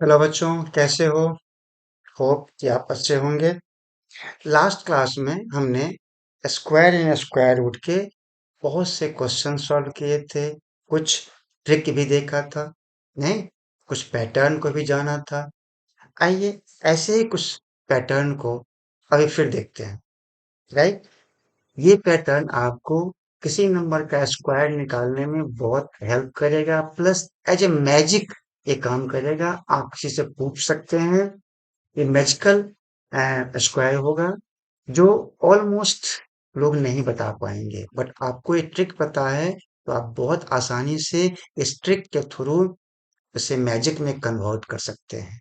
Hello बच्चों, कैसे हो? होप कि आप अच्छे होंगे। लास्ट क्लास में हमने स्क्वायर इन स्क्वायर रूट के बहुत से क्वेश्चन सॉल्व किए थे। कुछ ट्रिक भी देखा था, नहीं, कुछ पैटर्न को भी जाना था। आइए ऐसे ही कुछ पैटर्न को अभी फिर देखते हैं। राइट, ये पैटर्न आपको किसी नंबर का स्क्वायर निकालने में बहुत हेल्प करेगा, प्लस एज ए मैजिक ये काम करेगा। आप किसी से पूछ सकते हैं। ये मैजिकल स्क्वायर होगा जो ऑलमोस्ट लोग नहीं बता पाएंगे, बट आपको ये ट्रिक पता है तो आप बहुत आसानी से इस ट्रिक के थ्रू इसे मैजिक में कन्वर्ट कर सकते हैं।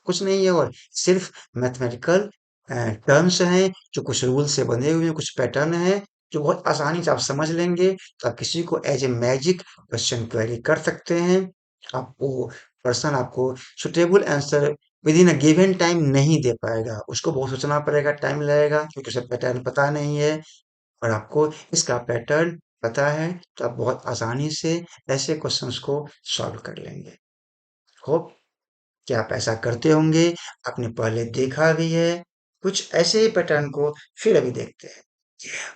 कुछ नहीं है, और सिर्फ मैथमेटिकल टर्म्स हैं जो कुछ रूल से बने हुए हैं, कुछ पैटर्न हैं जो बहुत आसानी से आप समझ लेंगे, तो आप किसी को as a magic question query कर सकते हैं। आपको पर्सन आपको suitable answer within a given time नहीं दे पाएगा, उसको बहुत सोचना पड़ेगा, टाइम लगेगा, क्योंकि उसे पैटर्न पता नहीं है। और आपको इसका पैटर्न पता है तो आप बहुत आसानी से ऐसे क्वेश्चंस को सॉल्व कर लेंगे। होप कि आप ऐसा करते होंगे, आपने पहले देखा भी है। कुछ ऐसे ही पैटर्न को फिर अभी देखते हैं।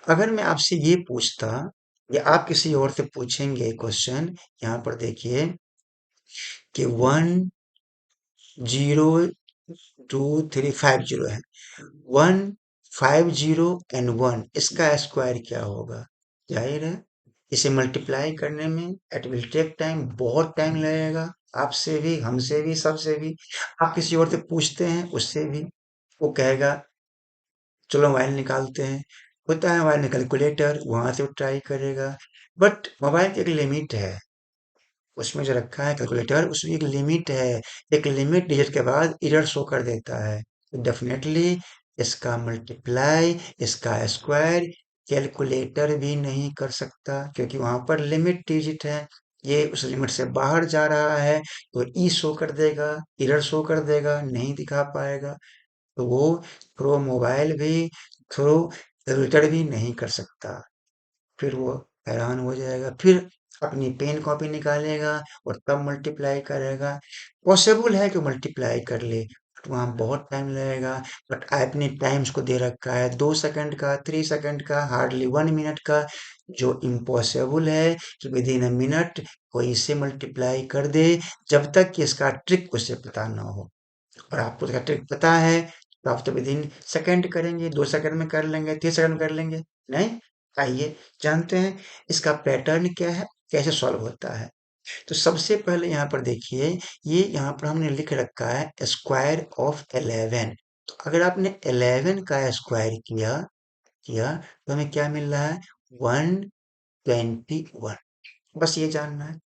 अगर मैं आपसे ये पूछता या आप किसी और से पूछेंगे क्वेश्चन, यहाँ पर देखिए कि 1 0 2 3 5 0 है। 1 5 0 एंड 1 इसका स्क्वायर क्या होगा? जाहिर है इसे मल्टीप्लाई करने में इट विल टेक टाइम, बहुत टाइम लगेगा। आपसे भी, हमसे भी, सबसे भी। आप किसी और से पूछते हैं, उससे भी वो कहेगा चलो मोबाइल निकालते हैं। होता है मोबाइल में कैलकुलेटर, वहां से वो ट्राई करेगा। बट मोबाइल की एक लिमिट है, उसमें जो रखा है कैलकुलेटर उसमें एक लिमिट है। एक लिमिट डिजिट के बाद एरर शो कर देता है। तो डेफिनेटली इसका मल्टीप्लाई, इसका स्क्वायर कैलकुलेटर भी नहीं कर सकता, क्योंकि वहां पर लिमिट डिजिट है। ये उस लिमिट से बाहर जा रहा है, तो ई शो कर देगा, एरर शो कर देगा, नहीं दिखा पाएगा। तो वो थ्रू मोबाइल भी, थ्रू कैलकुलेटर भी नहीं कर सकता। फिर वो हैरान हो जाएगा, फिर अपनी पेन कॉपी निकालेगा और तब मल्टीप्लाई करेगा। पॉसिबल है कि मल्टीप्लाई कर ले, बट वहाँ बहुत टाइम लगेगा। बट आपने टाइम्स को दे रखा है 2 सेकंड का, 3 सेकंड का, हार्डली 1 मिनट का, जो इम्पॉसिबल है कि विद इन अ मिनट कोई इसे मल्टीप्लाई कर दे, जब तक कि इसका ट्रिक उसे पता ना हो। और आपको इसका ट्रिक पता है तो आप तो विद इन सेकंड करेंगे, 2 सेकंड में कर लेंगे, 3 सेकंड में कर लेंगे। नहीं, आइए जानते हैं इसका पैटर्न क्या है, कैसे सॉल्व होता है। तो सबसे पहले यहाँ पर देखिए, ये यहाँ पर हमने लिख रखा है स्क्वायर ऑफ 11। तो अगर आपने 11 का स्क्वायर किया किया तो हमें क्या मिल रहा है? 121। बस ये जानना है।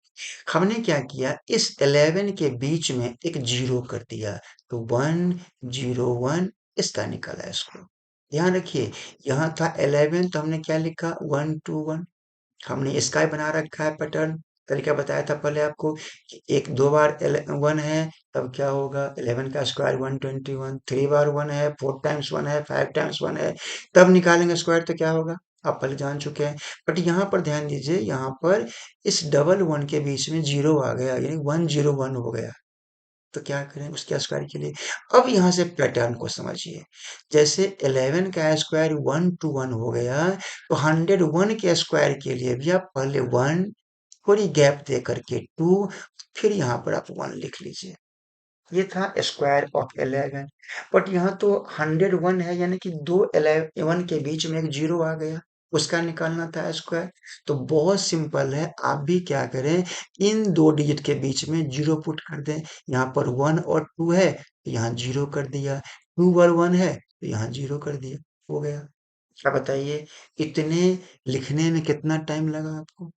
हमने क्या किया, इस 11 के बीच में एक जीरो कर दिया, तो 1 0 1 इसका निकाला इसको। ध्यान रखिए, यहाँ था 11 तो हमने क्या लिखा? 1 2 1। हमने इसका ही बना रखा है पैटर्न। तरीका बताया था पहले आपको कि एक दो बार 1 है तब क्या होगा? 11 का स्क्वायर 121। 3 बार 1 है, 4 टाइम्स 1 है, 5 टाइम्स 1 है, तब निकालेंगे स्क्वायर तो क्या होगा? आप पहले जान चुके हैं। बट यहाँ पर ध्यान दीजिए, यहाँ पर इस डबल वन के बीच में जीरो आ गया, यानी 1 0 1 हो गया। तो क्या करें उसके स्क्वायर के लिए? अब यहाँ से पैटर्न को समझिए। जैसे 11 का स्क्वायर 1 2 1 हो गया, तो 101 के स्क्वायर के लिए भी आप पहले 1, थोड़ी गैप दे करके 2, फिर यहाँ पर आप 1 लिख लीजिए। ये था स्क्वायर ऑफ 11। बट यहाँ तो 101 है, यानी कि दो 11 के बीच में एक जीरो आ गया, उसका निकालना था स्क्वायर। तो बहुत सिंपल है, आप भी क्या करें, इन दो डिजिट के बीच में जीरो पुट कर दें। यहाँ पर 1 और 2 है तो यहाँ जीरो कर दिया, 2 और 1 है तो यहाँ जीरो कर दिया, हो गया। क्या बताइए, इतने लिखने में कितना टाइम लगा आपको?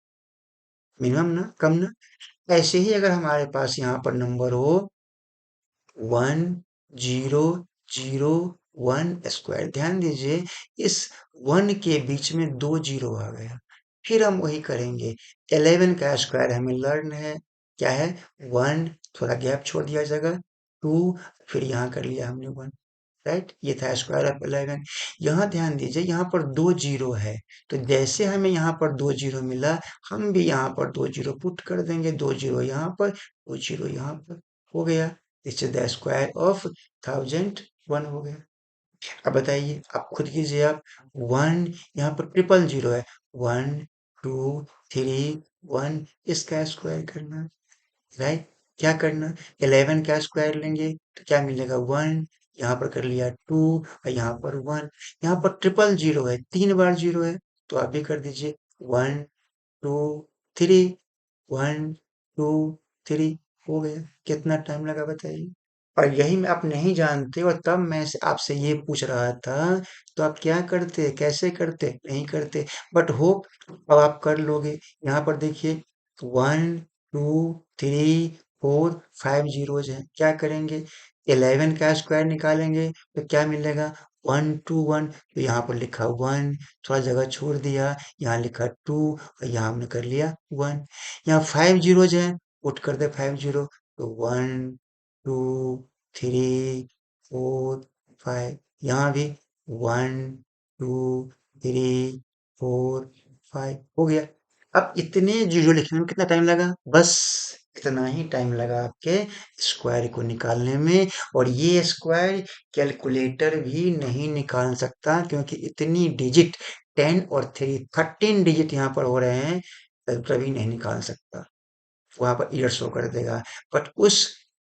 मिनिमम ना, कम ना? ऐसे ही अगर हमारे पास यहाँ पर नंबर हो 1 0 0 1 स्क्वायर, ध्यान दीजिए इस 1 के बीच में दो जीरो आ गया। फिर हम वही करेंगे। 11 का स्क्वायर हमें लर्न है, क्या है? 1, थोड़ा गैप छोड़ दिया जगह, 2, फिर यहाँ कर लिया हमने 1। राइट, ये था स्क्वायर ऑफ 11। यहाँ ध्यान दीजिए, यहाँ पर दो जीरो है, तो जैसे हमें यहाँ पर दो जीरो मिला, हम भी यहाँ पर दो जीरो पुट कर देंगे। दो जीरो यहाँ पर, दो जीरो यहाँ पर, हो गया। This is the square of 1001 हो गया। अब बताइए, आप खुद कीजिए आप। वन, यहाँ पर ट्रिपल जीरो है। वन, टू, थ्री, वन, इसका स्क्वायर करना, राइट। क्या करना, 11 का स्क्वायर लेंगे तो क्या मिलेगा, वन। यहाँ पर कर लिया टू, और यहाँ पर वन। यहाँ पर ट्रिपल जीरो है, 3 बार जीरो है, तो आप भी कर दीजिए। One, two, three, one, two, three, हो गया। कितना टाइम लगा बताइए। और यही मैं आप नहीं जानते और तब मैं आपसे ये पूछ रहा था, तो आप क्या करते, कैसे करते, नहीं करते। बट होप अब आप कर लोगे। यहाँ पर देखिए, one, two, three, four, five zeros है, क्या करेंगे, 11 का स्क्वायर निकालेंगे तो क्या मिलेगा, वन, टू, वन। तो यहाँ पर लिखा वन, थोड़ा जगह छोड़ दिया, यहाँ लिखा टू, और यहाँ हमने कर लिया वन। यहाँ फाइव जीरोज है, पुट कर दे फाइव जीरो, तो one, two, three, four, five. यहाँ भी one, two, three, four, five, हो गया। अब इतने जीरो लिखने में कितना टाइम लगा, बस इतना ही टाइम लगा आपके स्क्वायर को निकालने में। और ये स्क्वायर कैलकुलेटर भी नहीं निकाल सकता, क्योंकि इतनी डिजिट, 10 और 3, 13 डिजिट यहाँ पर हो रहे हैं, कभी नहीं निकाल सकता। वहां पर एरर शो कर देगा। बट उस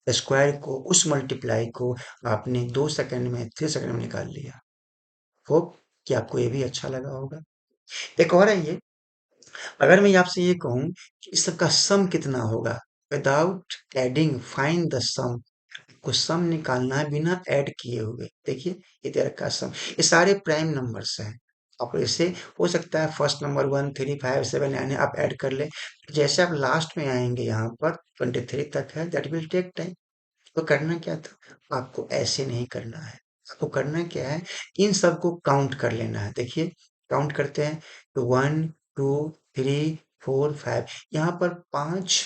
स्क्वायर को, उस मल्टीप्लाई को आपने 2 सेकंड में, 3 सेकंड में निकाल लिया। होप कि आपको ये भी अच्छा लगा होगा। एक और है ये, अगर मैं आपसे ये कहूं कि इस सबका सम कितना होगा, विदाउट एडिंग फाइंड द सम, को सम निकालना है बिना ऐड किए हुए। देखिए, ये दे रखा है सम, ये सारे प्राइम नंबर्स हैं। आप इसे, हो सकता है फर्स्ट नंबर 1, 3, 5, 7 यानी आप ऐड कर ले, जैसे आप लास्ट में आएंगे यहाँ पर 23 तक है, दैट विल टेक टाइम। तो करना क्या था, आपको ऐसे नहीं करना है। आपको करना क्या है, इन सबको काउंट कर लेना है। देखिए, काउंट करते हैं, तो one, two, three, four, five, यहाँ पर 5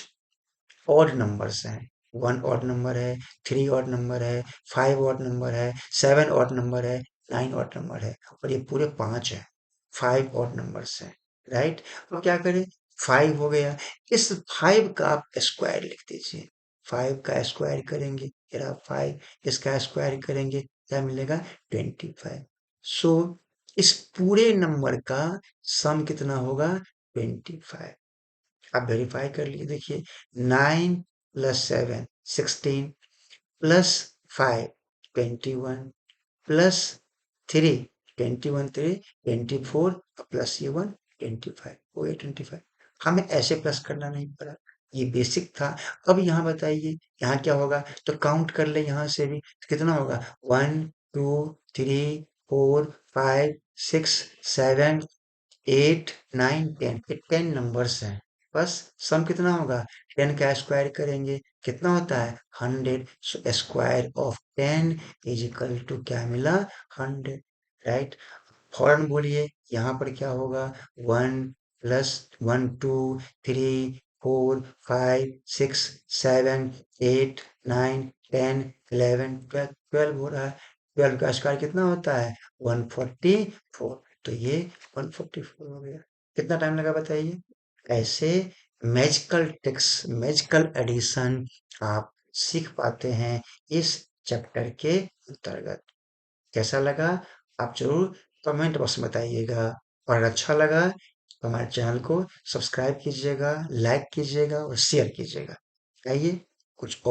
ऑड नंबर्स हैं। वन ऑड नंबर है, थ्री ऑड नंबर है, फाइव ऑड नंबर है, सेवन ऑड नंबर है, नाइन ऑड नंबर है, और ये पूरे 5 है, फाइव ऑड नंबर्स हैं, राइट। तो क्या करें, फाइव हो गया, इस फाइव का आप स्क्वायर लिख दीजिए। फाइव का स्क्वायर करेंगे, फिर आप फाइव, इसका स्क्वायर करेंगे, क्या मिलेगा, 25। सो इस पूरे नंबर का सम कितना होगा, 25। आप वेरीफाई कर लिए, देखिए, 9 + 7 16, +5 21, +3 21, 3 24, प्लस ये वन 25, हो गया 25। हमें ऐसे प्लस करना नहीं पड़ा, ये बेसिक था। अब यहाँ बताइए, यहाँ क्या होगा, तो काउंट कर ले यहाँ से भी, तो कितना होगा, 1 2 3 4 5 6 7 8 9 10, ये 10 नंबर्स हैं। बस सम कितना होगा, 10 का स्क्वायर करेंगे, कितना होता है, 100। सो स्क्वायर ऑफ 10 = क्या मिला, 100, राइट। फौरन बोलिए, यहाँ पर क्या होगा, वन, +1 2 3 4 5 6 7 8 9 10 11 12 हो रहा है। 12 का स्क्वायर कितना होता है, 144। तो ये 144 हो गया। कितना टाइम लगा बताइए। ऐसे मैजिकल ट्रिक्स, मैजिकल एडिशन आप सीख पाते हैं इस चैप्टर के अंतर्गत। कैसा लगा, आप जरूर कमेंट बॉक्स में बताइएगा। और अच्छा लगा तो हमारे चैनल को सब्सक्राइब कीजिएगा, लाइक कीजिएगा और शेयर कीजिएगा। आइए कुछ और